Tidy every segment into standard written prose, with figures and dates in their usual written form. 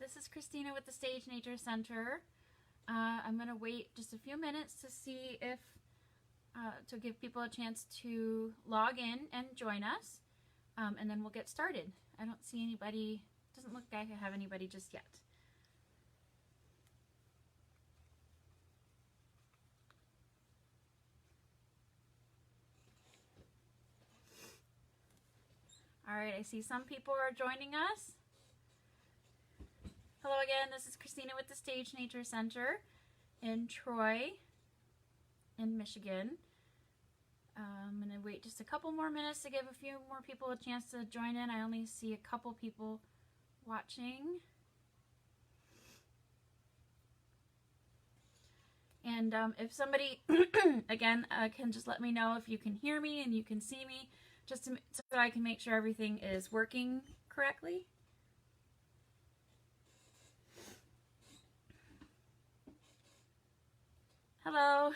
this is Christina with the Stage Nature Center. I'm going to wait just a few minutes to see if, to give people a chance to log in and join us, and then we'll get started. I don't see anybody, doesn't look like I have anybody just yet. All right, I see some people are joining us. Hello again, this is Christina with the Stage Nature Center in Troy, in Michigan. I'm going to wait just a couple more minutes to give a few more people a chance to join in. I only see a couple people watching. And if somebody, again, can just let me know if you can hear me and you can see me, just so I can make sure everything is working correctly. Hello.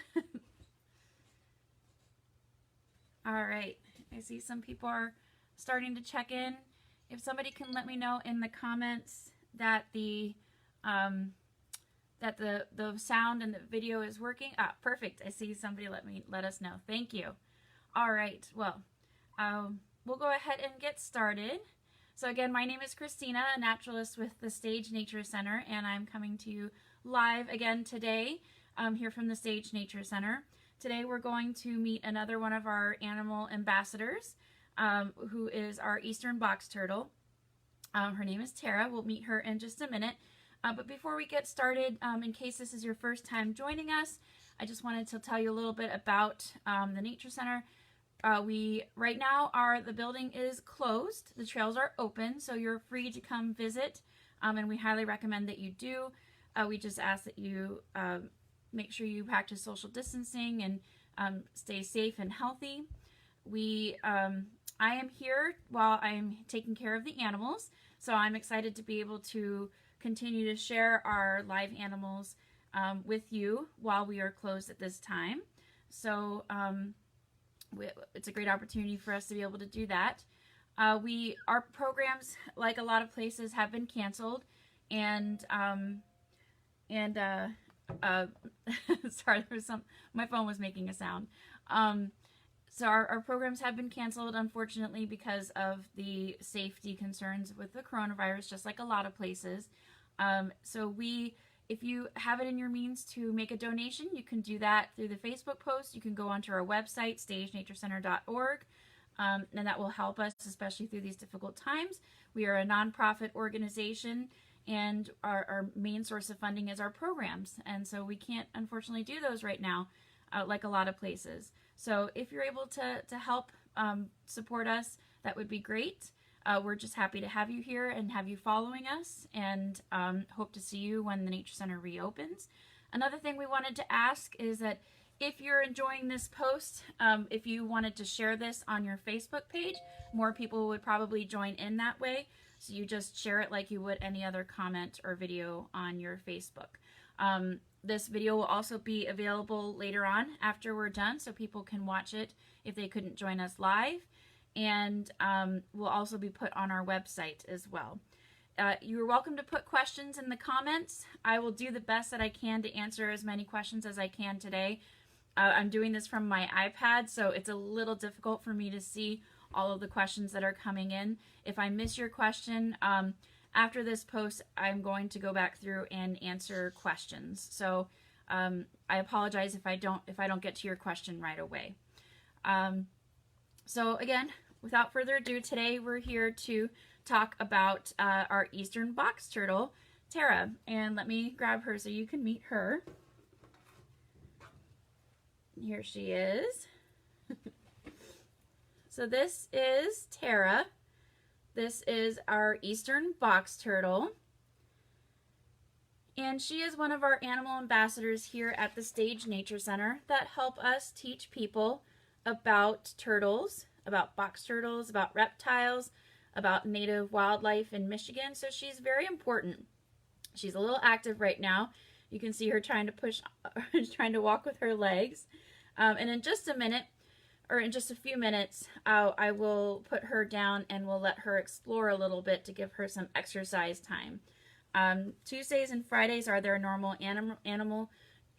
All right, I see some people are starting to check in. If somebody can let me know in the comments that the sound and the video is working. Ah, perfect. I see somebody let us know. Thank you. All right, well, we'll go ahead and get started. So again, my name is Christina, a naturalist with the Stage Nature Center, and I'm coming to you live again today here from the Stage Nature Center. Today we're going to meet another one of our animal ambassadors, who is our eastern box turtle. Her name is Terra. We'll meet her in just a minute. But before we get started, in case this is your first time joining us, I just wanted to tell you a little bit about the Nature Center. Right now the building is closed. The trails are open, so you're free to come visit, and we highly recommend that you do. We just ask that you make sure you practice social distancing and stay safe and healthy. I am here while I'm taking care of the animals, so I'm excited to be able to continue to share our live animals with you while we are closed at this time. So it's a great opportunity for us to be able to do that. Our programs, like a lot of places, have been canceled, and sorry, my phone was making a sound. So our programs have been canceled, unfortunately, because of the safety concerns with the coronavirus, just like a lot of places. If you have it in your means to make a donation, you can do that through the Facebook post. You can go onto our website, stagenaturecenter.org, and that will help us, especially through these difficult times. We are a nonprofit organization, and our main source of funding is our programs, and so we can't unfortunately do those right now, like a lot of places. So if you're able to help support us, that would be great. We're just happy to have you here and have you following us, and hope to see you when the Nature Center reopens. Another thing we wanted to ask is that if you're enjoying this post, if you wanted to share this on your Facebook page, more people would probably join in that way. So you just share it like you would any other comment or video on your Facebook. This video will also be available later on after we're done, so people can watch it if they couldn't join us live. And will also be put on our website as well. You're welcome to put questions in the comments. I will do the best that I can to answer as many questions as I can today. I'm doing this from my iPad, so it's a little difficult for me to see all of the questions that are coming in. If I miss your question, after this post, I'm going to go back through and answer questions. So I apologize if I don't get to your question right away. So again, without further ado, today we're here to talk about our eastern box turtle, Terra. And let me grab her so you can meet her. Here she is. So this is Terra. This is our eastern box turtle. And she is one of our animal ambassadors here at the Stage Nature Center that help us teach people about turtles, about box turtles, about reptiles, about native wildlife in Michigan. So she's very important. She's a little active right now. You can see her trying to walk with her legs. And in just a minute, or in just a few minutes, I will put her down and we'll let her explore a little bit to give her some exercise time. Tuesdays and Fridays are their normal animal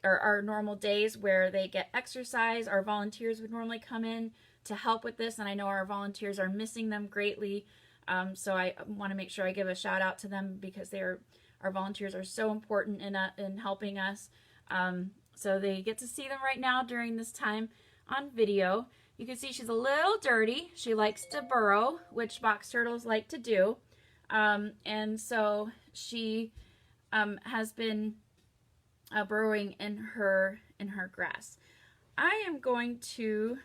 or our normal days where they get exercise. Our volunteers would normally come in to help with this, and I know our volunteers are missing them greatly. So I want to make sure I give a shout out to them because our volunteers are so important in helping us. So they get to see them right now during this time on video. You can see she's a little dirty. She likes to burrow, which box turtles like to do. And so she has been burrowing in her grass. I am going to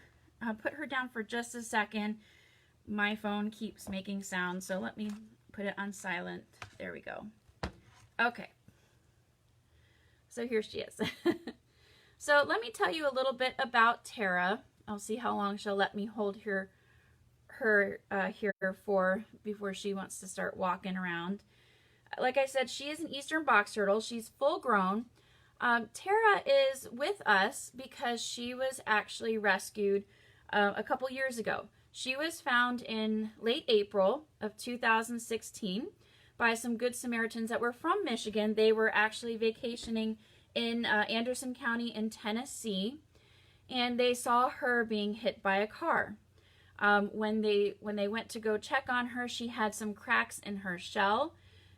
put her down for just a second. My phone keeps making sounds, so let me put it on silent. There we go. Okay. So here she is. So let me tell you a little bit about Terra. I'll see how long she'll let me hold her here for before she wants to start walking around. Like I said, she is an eastern box turtle. She's full grown. Terra is with us because she was actually rescued a couple years ago. She was found in late April of 2016 by some Good Samaritans that were from Michigan. They were actually vacationing in Anderson County in Tennessee, and they saw her being hit by a car. When they went to go check on her, she had some cracks in her shell,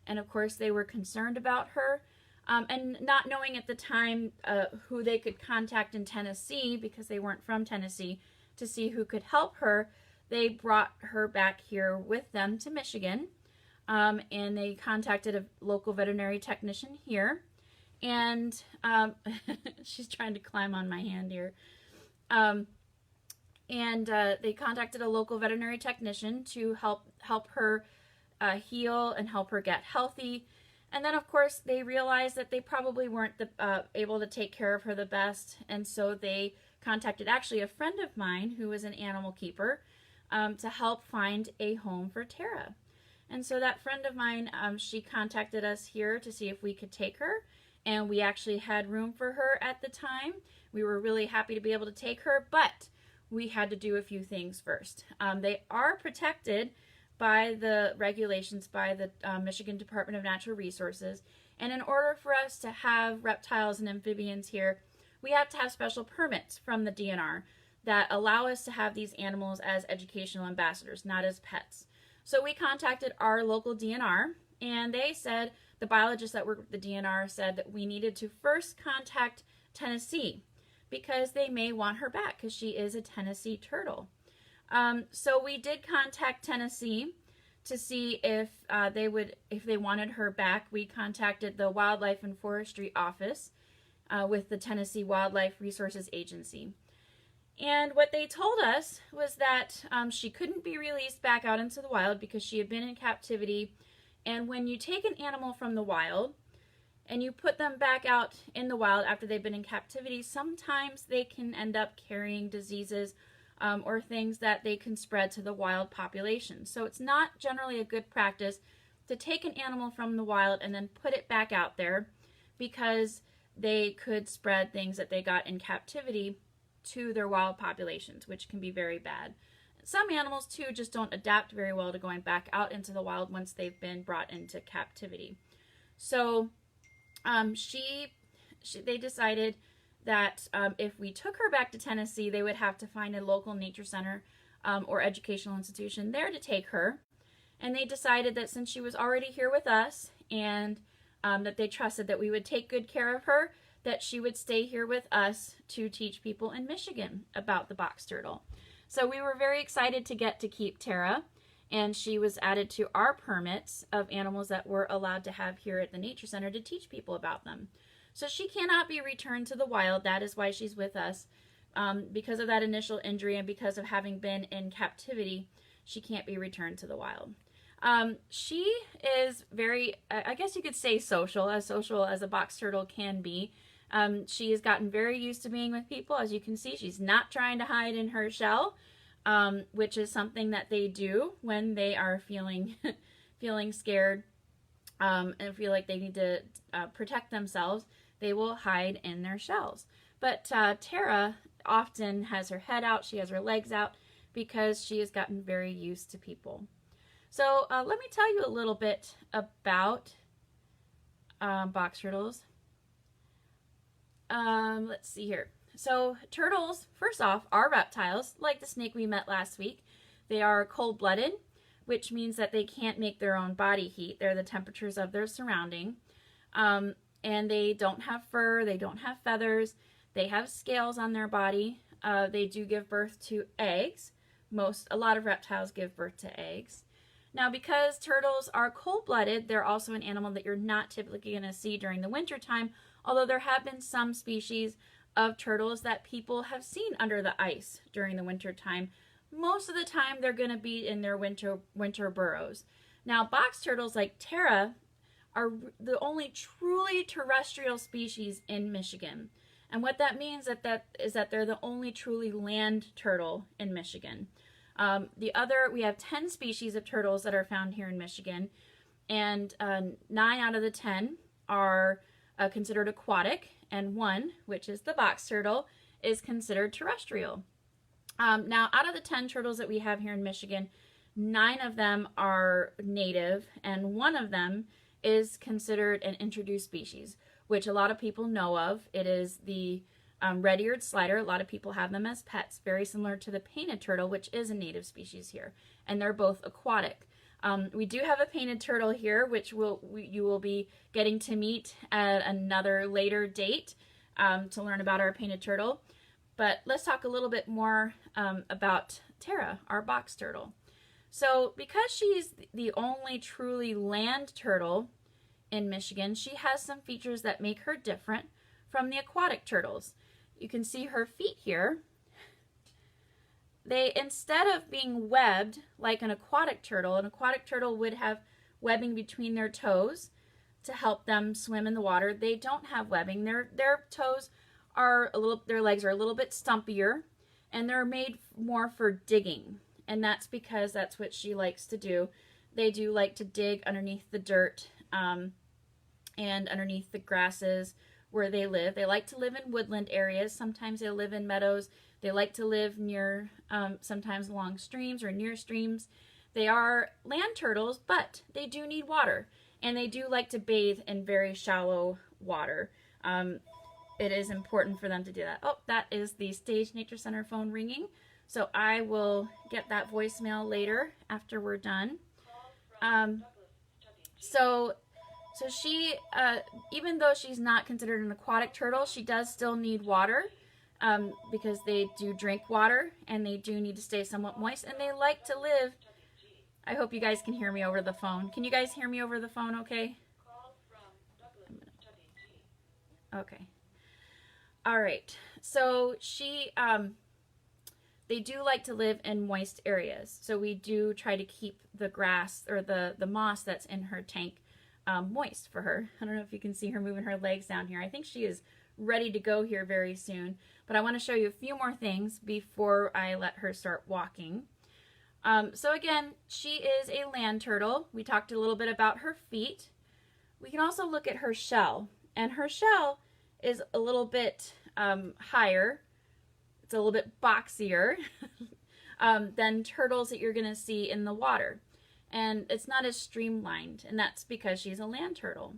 and of course they were concerned about her. And not knowing at the time who they could contact in Tennessee, because they weren't from Tennessee, to see who could help her, they brought her back here with them to Michigan. And they contacted a local veterinary technician here. And she's trying to climb on my hand here. They contacted a local veterinary technician to help her heal and help her get healthy. And then, of course, they realized that they probably weren't able to take care of her the best. And so they contacted actually a friend of mine who was an animal keeper to help find a home for Terra. And so that friend of mine, she contacted us here to see if we could take her. And we actually had room for her at the time. We were really happy to be able to take her, but we had to do a few things first. They are protected by the regulations by the Michigan Department of Natural Resources. And in order for us to have reptiles and amphibians here, we have to have special permits from the DNR that allow us to have these animals as educational ambassadors, not as pets. So we contacted our local DNR, and they said, the biologists that work with the DNR said that we needed to first contact Tennessee because they may want her back because she is a Tennessee turtle. So we did contact Tennessee to see if they wanted her back. We contacted the Wildlife and Forestry Office with the Tennessee Wildlife Resources Agency. And what they told us was that she couldn't be released back out into the wild because she had been in captivity. And when you take an animal from the wild and you put them back out in the wild after they've been in captivity, sometimes they can end up carrying diseases or things that they can spread to the wild population. So it's not generally a good practice to take an animal from the wild and then put it back out there because they could spread things that they got in captivity to their wild populations, which can be very bad. Some animals too just don't adapt very well to going back out into the wild once they've been brought into captivity. So they decided that if we took her back to Tennessee, they would have to find a local nature center or educational institution there to take her. And they decided that since she was already here with us and that they trusted that we would take good care of her, that she would stay here with us to teach people in Michigan about the box turtle. So we were very excited to get to keep Terra, and she was added to our permits of animals that we're allowed to have here at the Nature Center to teach people about them. So she cannot be returned to the wild. That is why she's with us. Because of that initial injury and because of having been in captivity, she can't be returned to the wild. She is very, I guess you could say social as a box turtle can be. She has gotten very used to being with people. As you can see, she's not trying to hide in her shell, which is something that they do when they are feeling scared and feel like they need to protect themselves. They will hide in their shells. But Terra often has her head out, she has her legs out, because she has gotten very used to people. So let me tell you a little bit about box turtles. Let's see here. So turtles, first off, are reptiles, like the snake we met last week. They are cold-blooded, which means that they can't make their own body heat. They're the temperatures of their surrounding. And they don't have fur, they don't have feathers, they have scales on their body. They do give birth to eggs. A lot of reptiles give birth to eggs. Now, because turtles are cold-blooded, they're also an animal that you're not typically going to see during the winter time, although there have been some species of turtles that people have seen under the ice during the winter time. Most of the time, they're going to be in their winter burrows. Now, box turtles like Terra are the only truly terrestrial species in Michigan. And what that means is that they're the only truly land turtle in Michigan. We have 10 species of turtles that are found here in Michigan, and 9 out of the 10 are considered aquatic, and 1, which is the box turtle, is considered terrestrial. Now, out of the 10 turtles that we have here in Michigan, 9 of them are native, and 1 of them is considered an introduced species, which a lot of people know of. It is the red-eared slider. A lot of people have them as pets, very similar to the painted turtle, which is a native species here, and they're both aquatic. We do have a painted turtle here, which you will be getting to meet at another later date to learn about our painted turtle. But let's talk a little bit more about Terra, our box turtle. So because she's the only truly land turtle in Michigan, she has some features that make her different from the aquatic turtles. You can see her feet here. They, instead of being webbed like an aquatic turtle would have webbing between their toes to help them swim in the water. They don't have webbing. Their toes are their legs are a little bit stumpier, and they're made more for digging. And that's because that's what she likes to do. They do like to dig underneath the dirt and underneath the grasses where they live. They like to live in woodland areas. Sometimes they live in meadows. They like to live near, sometimes along streams or near streams. They are land turtles, but they do need water, and they do like to bathe in very shallow water. It is important for them to do that. Oh, that is the Stage Nature Center phone ringing. So I will get that voicemail later after we're done. So she, even though she's not considered an aquatic turtle, she does still need water because they do drink water and they do need to stay somewhat moist, and they like to live. I hope you guys can hear me over the phone. Can you guys hear me over the phone okay? Okay. All right. So they do like to live in moist areas. So we do try to keep the grass or the moss that's in her tank moist for her. I don't know if you can see her moving her legs down here. I think she is ready to go here very soon. But I want to show you a few more things before I let her start walking. So again, she is a land turtle. We talked a little bit about her feet. We can also look at her shell. And her shell is a little bit higher. It's a little bit boxier than turtles that you're going to see in the water. And it's not as streamlined, and that's because she's a land turtle.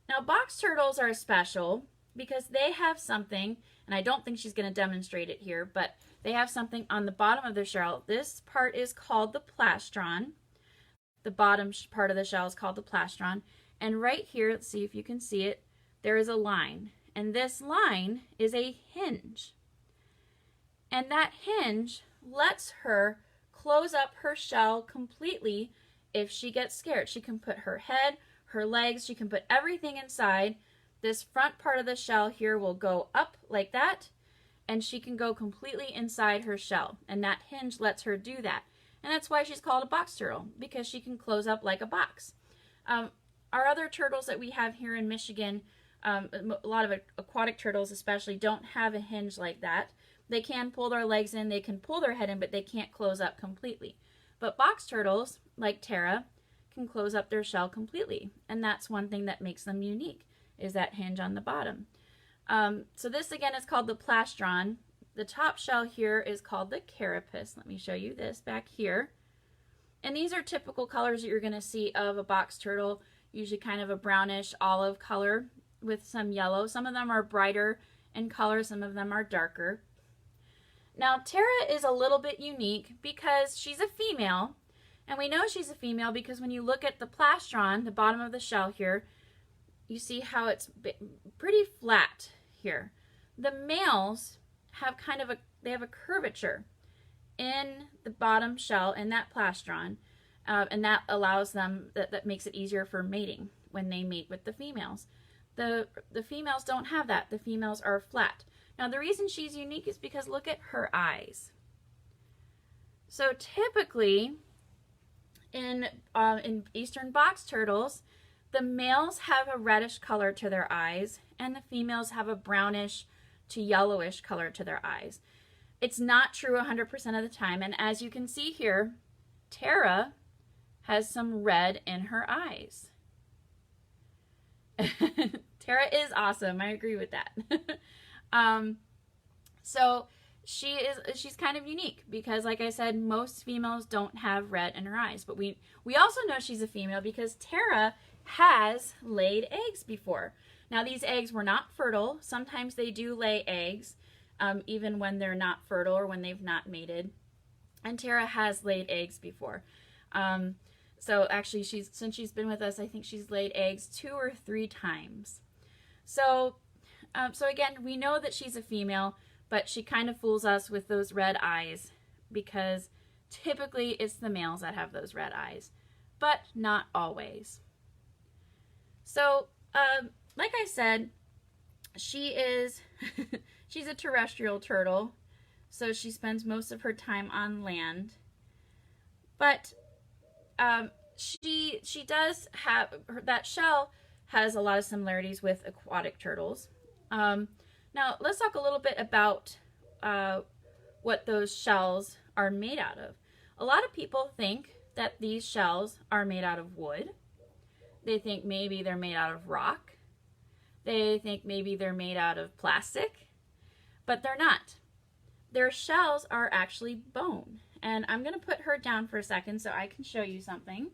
Now, box turtles are special because they have something, and I don't think she's going to demonstrate it here, but they have something on the bottom of their shell. This part is called the plastron. The bottom part of the shell is called the plastron. And right here, let's see if you can see it, there is a line. And this line is a hinge. And that hinge lets her close up her shell completely if she gets scared. She can put her head, her legs, she can put everything inside. This front part of the shell here will go up like that, and she can go completely inside her shell. And that hinge lets her do that. And that's why she's called a box turtle, because she can close up like a box. Our other turtles that we have here in Michigan, a lot of aquatic turtles especially, don't have a hinge like that. They can pull their legs in, they can pull their head in, but they can't close up completely. But box turtles, like Terra, can close up their shell completely. And that's one thing that makes them unique, is that hinge on the bottom. So this again is called the plastron. The top shell here is called the carapace. Let me show you this back here. And these are typical colors that you're going to see of a box turtle. usually kind of a brownish olive color with some yellow. Some of them are brighter in color, some of them are darker. Now, Terra is a little bit unique because she's a female, and we know she's a female because when you look at the plastron, the bottom of the shell here, you see how it's pretty flat here. The males have they have a curvature in the bottom shell in that plastron, and that allows them, that makes it easier for mating when they mate with the females. The females don't have that. The females are flat. Now, the reason she's unique is because look at her eyes. So typically in eastern box turtles, the males have a reddish color to their eyes and the females have a brownish to yellowish color to their eyes. It's not true 100% of the time, and as you can see here, Terra has some red in her eyes. Terra is awesome. I agree with that. So she's kind of unique because, like I said, most females don't have red in her eyes. But we also know she's a female because Terra has laid eggs before. Now, these eggs were not fertile. Sometimes they do lay eggs, even when they're not fertile or when they've not mated. And Terra has laid eggs before. So actually, since she's been with us, I think she's laid eggs 2 or 3 times. So again, we know that she's a female, but she kind of fools us with those red eyes because typically it's the males that have those red eyes, but not always. So, like I said, she's a terrestrial turtle, so she spends most of her time on land, but she does have, that shell has a lot of similarities with aquatic turtles. Now, let's talk a little bit about what those shells are made out of. A lot of people think that these shells are made out of wood. They think maybe they're made out of rock. They think maybe they're made out of plastic, but they're not. Their shells are actually bone. And I'm going to put her down for a second so I can show you something.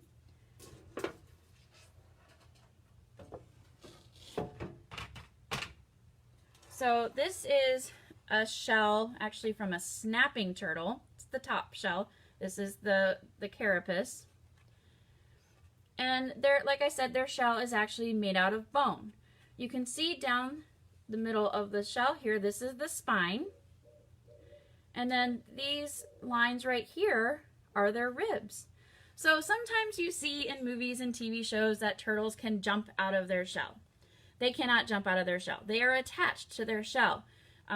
So this is a shell actually from a snapping turtle. It's the top shell. This is the carapace. And like I said, their shell is actually made out of bone. You can see down the middle of the shell here, this is the spine. And then these lines right here are their ribs. So sometimes you see in movies and TV shows that turtles can jump out of their shell. They cannot jump out of their shell. They are attached to their shell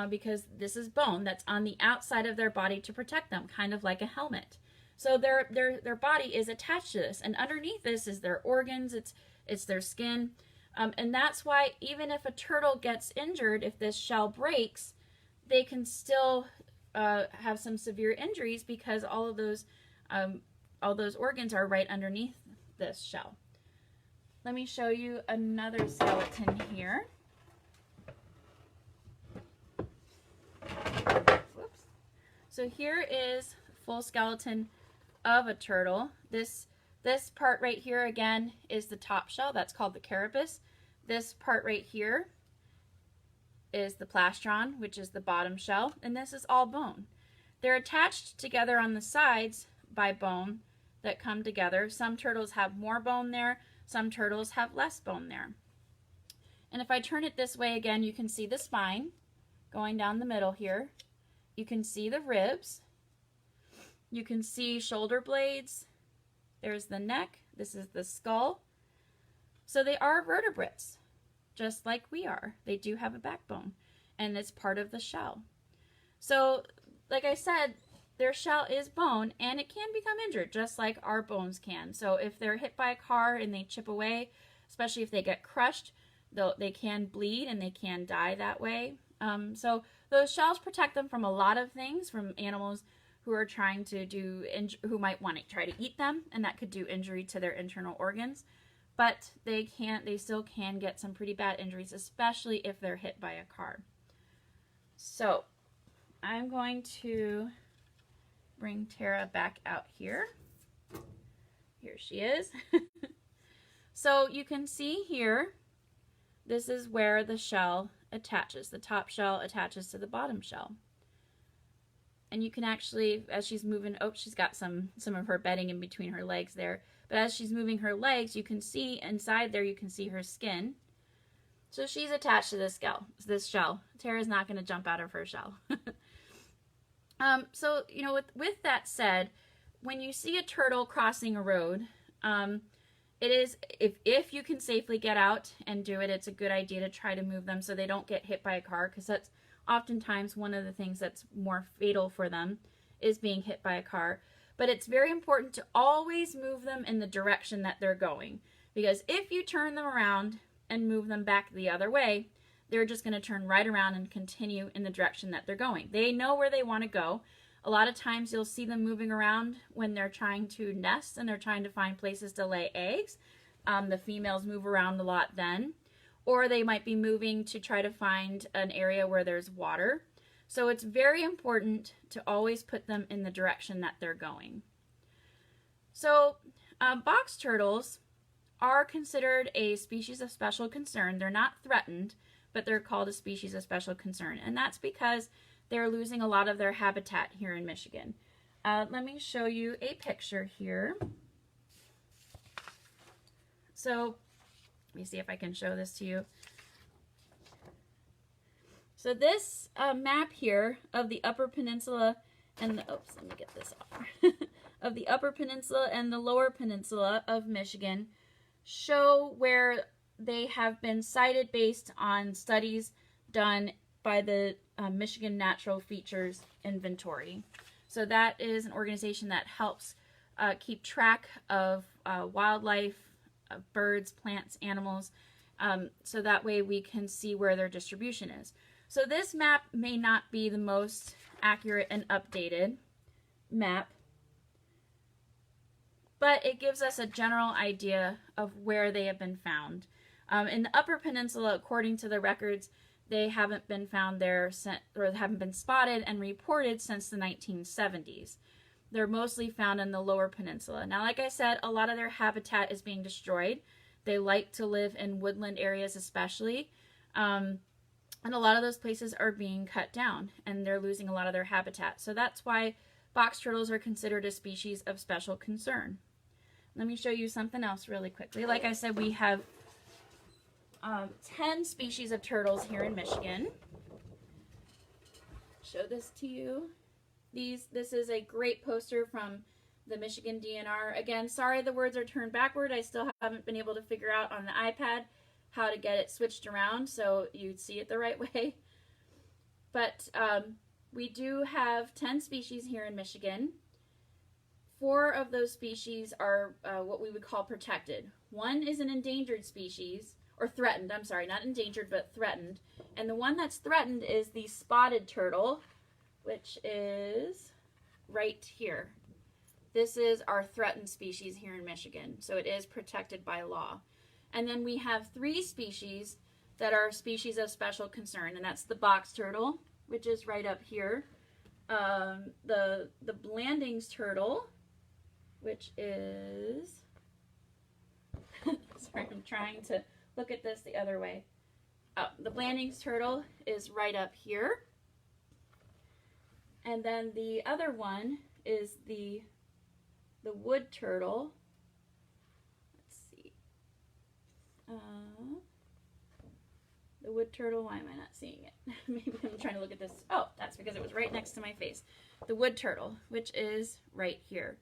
because this is bone that's on the outside of their body to protect them, kind of like a helmet. So their body is attached to this, and underneath this is their organs, it's their skin, and that's why even if a turtle gets injured, if this shell breaks, they can still have some severe injuries because all those organs are right underneath this shell. Let me show you another skeleton here. Whoops. So here is full skeleton of a turtle. This part right here again is the top shell. That's called the carapace. This part right here is the plastron, which is the bottom shell, and this is all bone. They're attached together on the sides by bone that come together. Some turtles have more bone there. Some turtles have less bone there. And if I turn it this way again, you can see the spine going down the middle here. You can see the ribs. You can see shoulder blades. There's the neck. This is the skull. So they are vertebrates, just like we are. They do have a backbone, and it's part of the shell. So, like I said, their shell is bone, and it can become injured, just like our bones can. So if they're hit by a car and they chip away, especially if they get crushed, they can bleed and they can die that way. So those shells protect them from a lot of things, from animals who are trying to who might want to try to eat them, and that could do injury to their internal organs. But they still can get some pretty bad injuries, especially if they're hit by a car. So I'm going to bring Terra back out here. Here she is. So you can see here, this is where the shell attaches. The top shell attaches to the bottom shell. And you can actually, as she's moving, oh, she's got some of her bedding in between her legs there. But as she's moving her legs, you can see inside there, you can see her skin. So she's attached to this shell. Terra's not going to jump out of her shell. So, you know, with that said, when you see a turtle crossing a road, it is, if you can safely get out and do it, it's a good idea to try to move them so they don't get hit by a car, because that's oftentimes one of the things that's more fatal for them is being hit by a car. But it's very important to always move them in the direction that they're going, because if you turn them around and move them back the other way, they're just going to turn right around and continue in the direction that they're going. They know where they want to go. A lot of times you'll see them moving around when they're trying to nest and they're trying to find places to lay eggs. The females move around a lot then. Or they might be moving to try to find an area where there's water. So it's very important to always put them in the direction that they're going. So box turtles are considered a species of special concern. They're not threatened, but they're called a species of special concern. And that's because they're losing a lot of their habitat here in Michigan. Let me show you a picture here. So let me see if I can show this to you. So this map here of the Upper Peninsula and the, oops, let me get this off, of the Upper Peninsula and the Lower Peninsula of Michigan show where they have been cited based on studies done by the Michigan Natural Features Inventory. So that is an organization that helps keep track of wildlife, birds, plants, animals, so that way we can see where their distribution is. So this map may not be the most accurate and updated map, but it gives us a general idea of where they have been found. In the Upper Peninsula, according to the records, they haven't been found there or haven't been spotted and reported since the 1970s. They're mostly found in the Lower Peninsula. Now, like I said, a lot of their habitat is being destroyed. They like to live in woodland areas especially. And a lot of those places are being cut down and they're losing a lot of their habitat. So that's why box turtles are considered a species of special concern. Let me show you something else really quickly. Like I said, we have 10 species of turtles here in Michigan. Show this to you. This is a great poster from the Michigan DNR. Again, sorry the words are turned backward. I still haven't been able to figure out on the iPad how to get it switched around so you'd see it the right way. But we do have 10 species here in Michigan. 4 of those species are what we would call protected. One is an endangered species, or threatened, I'm sorry, not endangered, but threatened. And the one that's threatened is the spotted turtle, which is right here. This is our threatened species here in Michigan, so it is protected by law. And then we have 3 species that are species of special concern, and that's the box turtle, which is right up here. The Blandings turtle, which is, sorry, I'm trying to look at this the other way. The Blandings turtle is right up here. And then the other one is the wood turtle. Let's see. The wood turtle, why am I not seeing it? Maybe I'm trying to look at this. Oh, that's because it was right next to my face. The wood turtle, which is right here.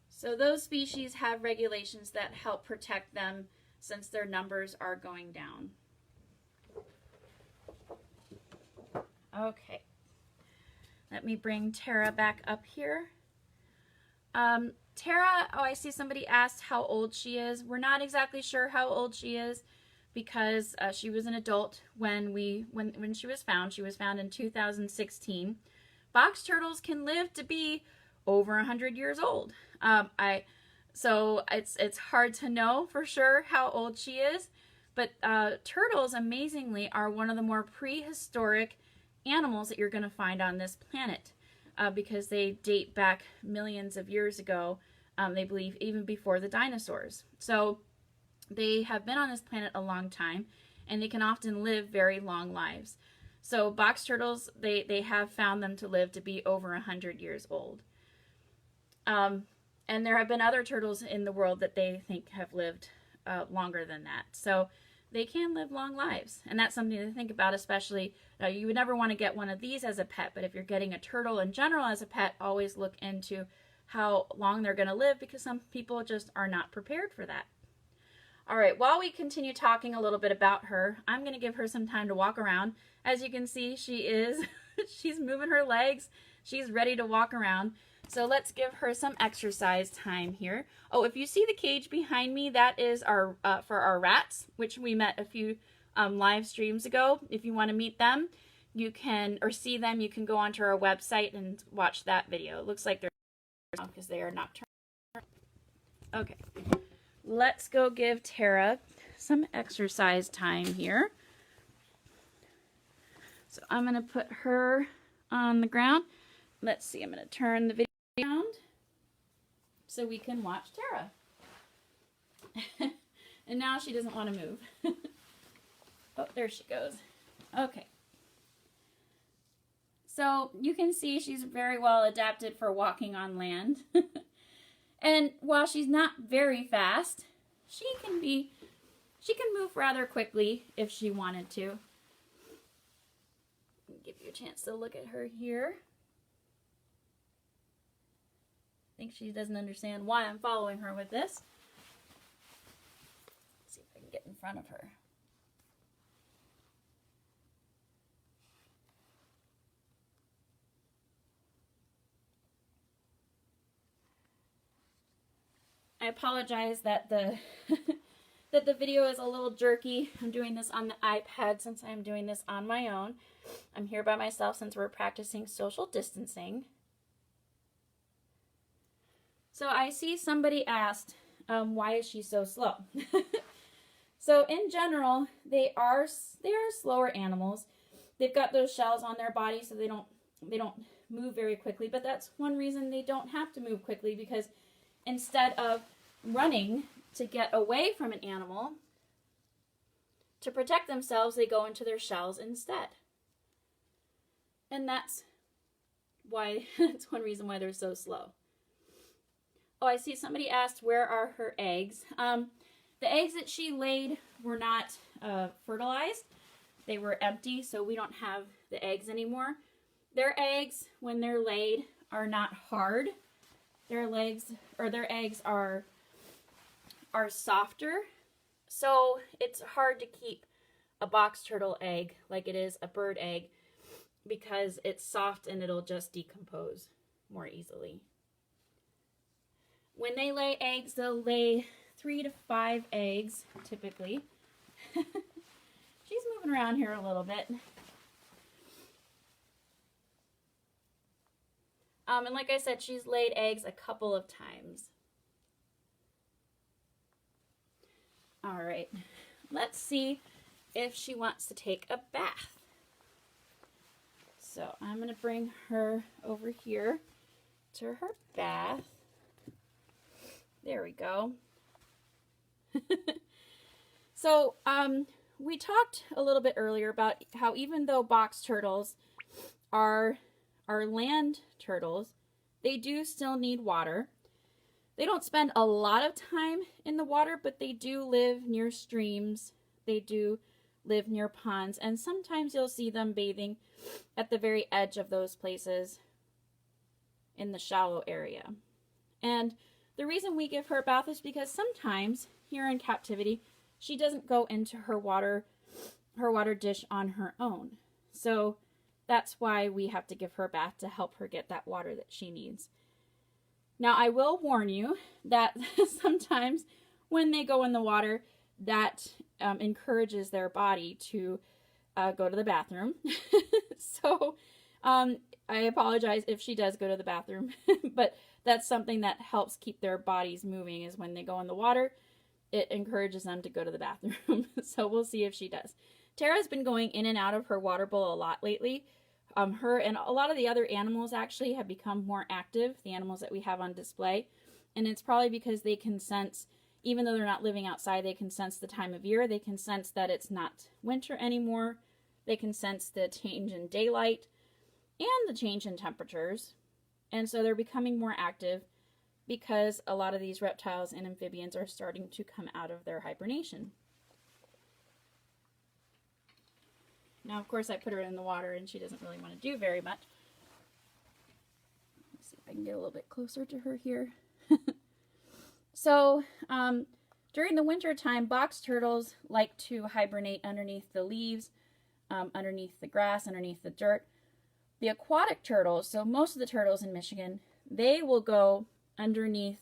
So those species have regulations that help protect them since their numbers are going down. Okay. Let me bring Terra back up here. Terra, oh, I see somebody asked how old she is. We're not exactly sure how old she is because she was an adult when she was found. She was found in 2016. Box turtles can live to be over 100 years old. So it's hard to know for sure how old she is, but turtles, amazingly, are one of the more prehistoric animals that you're going to find on this planet because they date back millions of years ago. They believe even before the dinosaurs. So they have been on this planet a long time, and they can often live very long lives. So box turtles, they have found them to live to be over 100 years old. And there have been other turtles in the world that they think have lived longer than that. So they can live long lives. And that's something to think about, especially, you would never want to get one of these as a pet, but if you're getting a turtle in general as a pet, always look into how long they're going to live, because some people just are not prepared for that. All right, while we continue talking a little bit about her, I'm going to give her some time to walk around. As you can see, she's moving her legs. She's ready to walk around. So let's give her some exercise time here. Oh, if you see the cage behind me, that is our for our rats, which we met a few live streams ago. If you want to meet them, you can, or see them, you can go onto our website and watch that video. It looks like they're because they are nocturnal. Okay, let's go give Terra some exercise time here. So I'm going to put her on the ground. Let's see, I'm going to turn the video around so we can watch Terra. And now she doesn't want to move. Oh, there she goes. Okay. So you can see she's very well adapted for walking on land. And while she's not very fast, she can move rather quickly if she wanted to. I'll give you a chance to look at her here. I think she doesn't understand why I'm following her with this. Let's see if I can get in front of her. I apologize that the that the video is a little jerky. I'm doing this on the iPad since I'm doing this on my own. I'm here by myself since we're practicing social distancing. So I see somebody asked, why is she so slow? So in general, they are slower animals. They've got those shells on their body, so they don't move very quickly. But that's one reason they don't have to move quickly, because instead of running to get away from an animal, to protect themselves, they go into their shells instead. And that's one reason why they're so slow. Oh, I see somebody asked, where are her eggs? The eggs that she laid were not fertilized. They were empty, so we don't have the eggs anymore. Their eggs, when they're laid, are not hard. Their eggs are softer, so it's hard to keep a box turtle egg like it is a bird egg, because it's soft and it'll just decompose more easily. When they lay eggs, they'll lay 3 to 5 eggs, typically. She's moving around here a little bit. And like I said, she's laid eggs a couple of times. All right, let's see if she wants to take a bath. So I'm going to bring her over here to her bath. There we go. So we talked a little bit earlier about how even though box turtles are land turtles, they do still need water. They don't spend a lot of time in the water, but they do live near streams. They do live near ponds, and sometimes you'll see them bathing at the very edge of those places in the shallow area. And the reason we give her a bath is because sometimes here in captivity, she doesn't go into her water dish on her own. So that's why we have to give her a bath, to help her get that water that she needs. Now, I will warn you that sometimes when they go in the water, that encourages their body to go to the bathroom. So I apologize if she does go to the bathroom, but that's something that helps keep their bodies moving, is when they go in the water, it encourages them to go to the bathroom. So we'll see if she does. Terra's been going in and out of her water bowl a lot lately. Her and a lot of the other animals actually have become more active, the animals that we have on display. And it's probably because they can sense Even though they're not living outside, they can sense the time of year. They can sense that it's not winter anymore. They can sense the change in daylight and the change in temperatures. And so they're becoming more active because a lot of these reptiles and amphibians are starting to come out of their hibernation. Now, of course, I put her in the water and she doesn't really want to do very much. Let's see if I can get a little bit closer to her here. So, during the winter time, box turtles like to hibernate underneath the leaves, underneath the grass, underneath the dirt. The aquatic turtles, so most of the turtles in Michigan, they will go underneath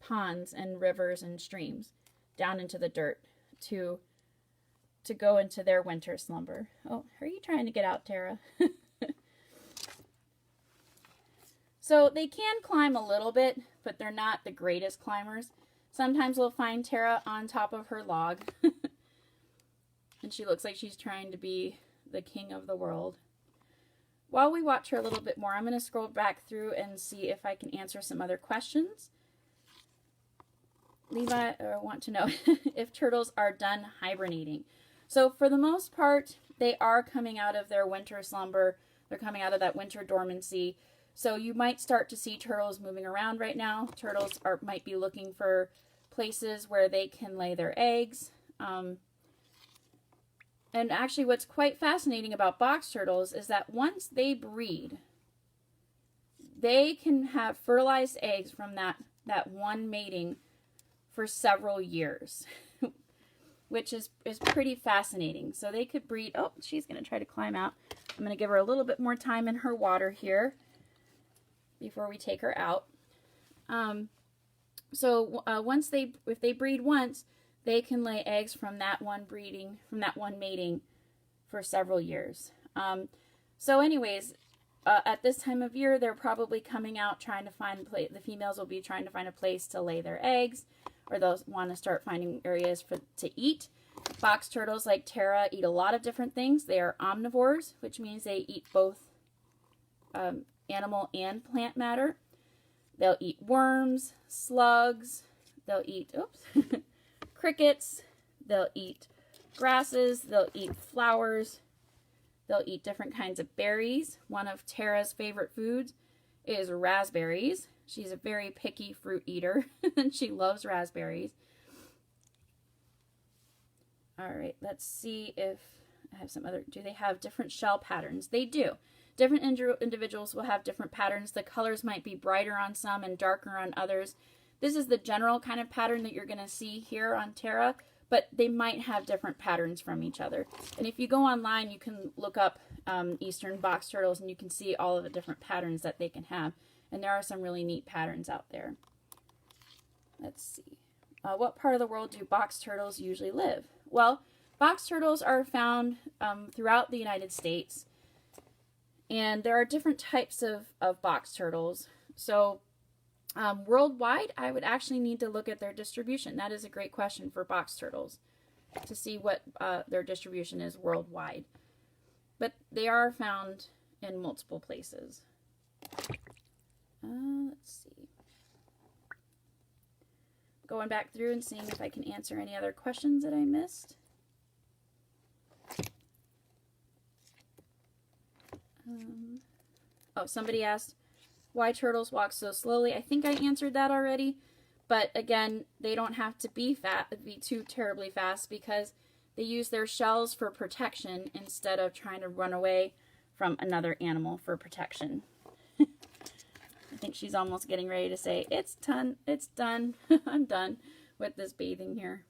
ponds and rivers and streams down into the dirt to go into their winter slumber. Oh, are you trying to get out, Tara? So they can climb a little bit, but they're not the greatest climbers. Sometimes we'll find Tara on top of her log. And she looks like she's trying to be the king of the world. While we watch her a little bit more, I'm going to scroll back through and see if I can answer some other questions. Levi want to know if turtles are done hibernating. So for the most part, they are coming out of their winter slumber. They're coming out of that winter dormancy. So you might start to see turtles moving around right now. Turtles might be looking for places where they can lay their eggs. And actually what's quite fascinating about box turtles is that once they breed, they can have fertilized eggs from that one mating for several years, which is pretty fascinating. So they could breed. Oh, she's going to try to climb out. I'm going to give her a little bit more time in her water here before we take her out. If they breed once, they can lay eggs from that one mating for several years. So anyways, at this time of year, they're probably coming out trying to find the females will be trying to find a place to lay their eggs, or they'll want to start finding areas to eat. Box turtles like Terra eat a lot of different things. They are omnivores, which means they eat both animal and plant matter. They'll eat worms, slugs, they'll eat crickets, they'll eat grasses, they'll eat flowers, they'll eat different kinds of berries. One of Terra's favorite foods is raspberries. She's a very picky fruit eater and she loves raspberries. All right, let's see if I have some other. Do they have different shell patterns? They do. Different individuals will have different patterns. The colors might be brighter on some and darker on others. This is the general kind of pattern that you're going to see here on Terra, but they might have different patterns from each other. And if you go online, you can look up eastern box turtles and you can see all of the different patterns that they can have. And there are some really neat patterns out there. Let's see. What part of the world do box turtles usually live? Well, box turtles are found throughout the United States. And there are different types of box turtles. So worldwide, I would actually need to look at their distribution. That is a great question for box turtles, to see what their distribution is worldwide. But they are found in multiple places. Let's see. Going back through and seeing if I can answer any other questions that I missed. Oh, somebody asked why turtles walk so slowly. I think I answered that already. But again, they don't have to be too terribly fast because they use their shells for protection instead of trying to run away from another animal for protection. I think she's almost getting ready to say, it's done, it's done. I'm done with this bathing here.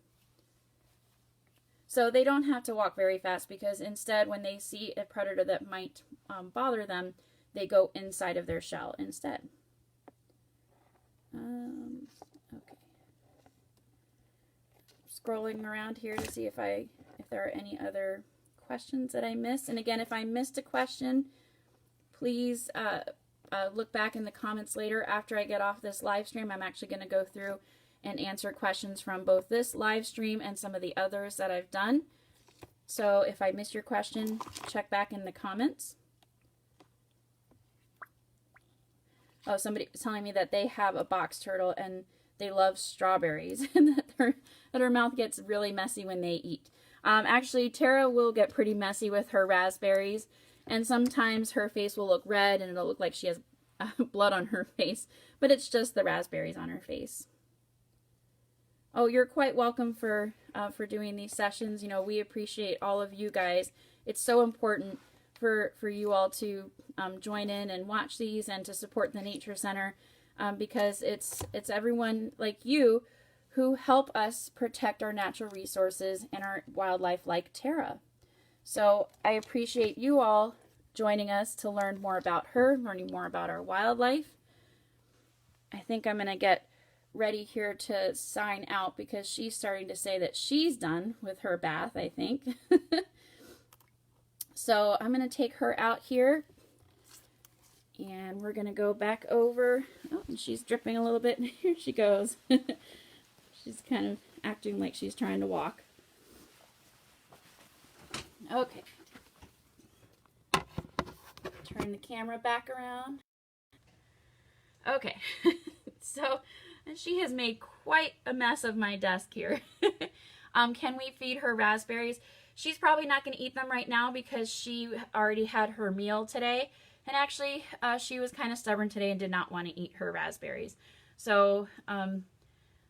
So they don't have to walk very fast because instead when they see a predator that might bother them, they go inside of their shell instead. Okay. Scrolling around here to see if there are any other questions that I missed. And again, if I missed a question, please look back in the comments later after I get off this live stream. I'm actually going to go through and answer questions from both this live stream and some of the others that I've done. So if I missed your question, check back in the comments. Oh, somebody was telling me that they have a box turtle and they love strawberries and that her mouth gets really messy when they eat. Actually, Terra will get pretty messy with her raspberries, and sometimes her face will look red and it'll look like she has blood on her face, but it's just the raspberries on her face. Oh, you're quite welcome for doing these sessions. You know, we appreciate all of you guys. It's so important for you all to join in and watch these and to support the Nature Center, because it's everyone like you who help us protect our natural resources and our wildlife like Terra. So I appreciate you all joining us to learn more about her, learning more about our wildlife. I think I'm going to get ready here to sign out because she's starting to say that she's done with her bath, I think. So I'm going to take her out here and we're going to go back over. Oh, and she's dripping a little bit. Here she goes. She's kind of acting like she's trying to walk. Okay. Turn the camera back around. Okay. So she has made quite a mess of my desk here. Can we feed her raspberries? She's probably not going to eat them right now because she already had her meal today. And actually, she was kind of stubborn today and did not want to eat her raspberries. So,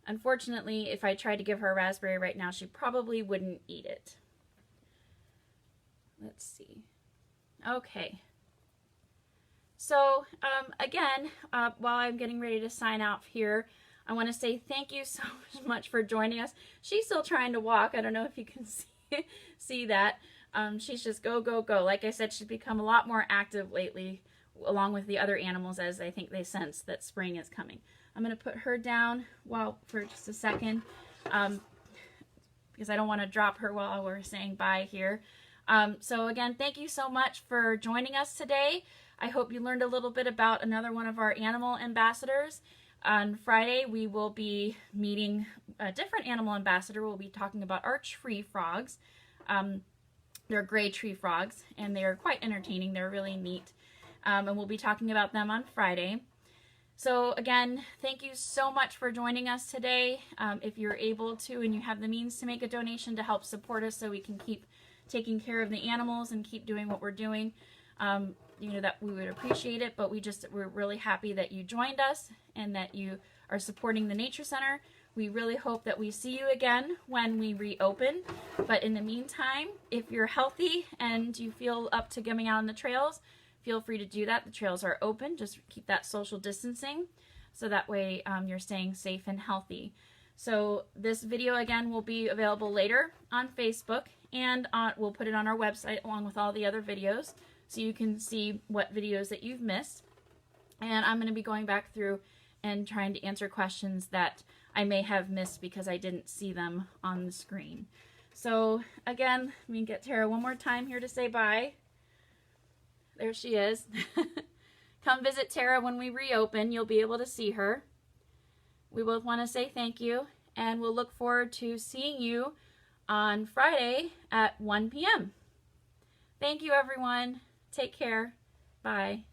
unfortunately, if I tried to give her a raspberry right now, she probably wouldn't eat it. Let's see. Okay. So, again, while I'm getting ready to sign out here, I want to say thank you so much for joining us. She's still trying to walk. I don't know if you can see that. She's just go, go, go. Like I said, she's become a lot more active lately, along with the other animals, as I think they sense that spring is coming. I'm going to put her down for just a second, because I don't want to drop her while we're saying bye here. So again, thank you so much for joining us today. I hope you learned a little bit about another one of our animal ambassadors. On Friday, we will be meeting a different animal ambassador. We'll be talking about our tree frogs. They're gray tree frogs, and they're quite entertaining. They're really neat. And we'll be talking about them on Friday. So again, thank you so much for joining us today. If you're able to and you have the means to make a donation to help support us so we can keep taking care of the animals and keep doing what we're doing, you know, that we would appreciate it. But we're really happy that you joined us and that you are supporting the Nature Center. We really hope that we see you again when we reopen. But in the meantime, if you're healthy and you feel up to coming out on the trails, feel free to do that. The trails are open. Just keep that social distancing so that way you're staying safe and healthy. So this video again will be available later on Facebook, and we'll put it on our website along with all the other videos so you can see what videos that you've missed. And I'm going to be going back through and trying to answer questions that I may have missed because I didn't see them on the screen. So again, let me get Terra one more time here to say bye. There she is. Come visit Terra when we reopen. You'll be able to see her. We both want to say thank you, and we'll look forward to seeing you on Friday at 1 p.m. Thank you, everyone. Take care. Bye.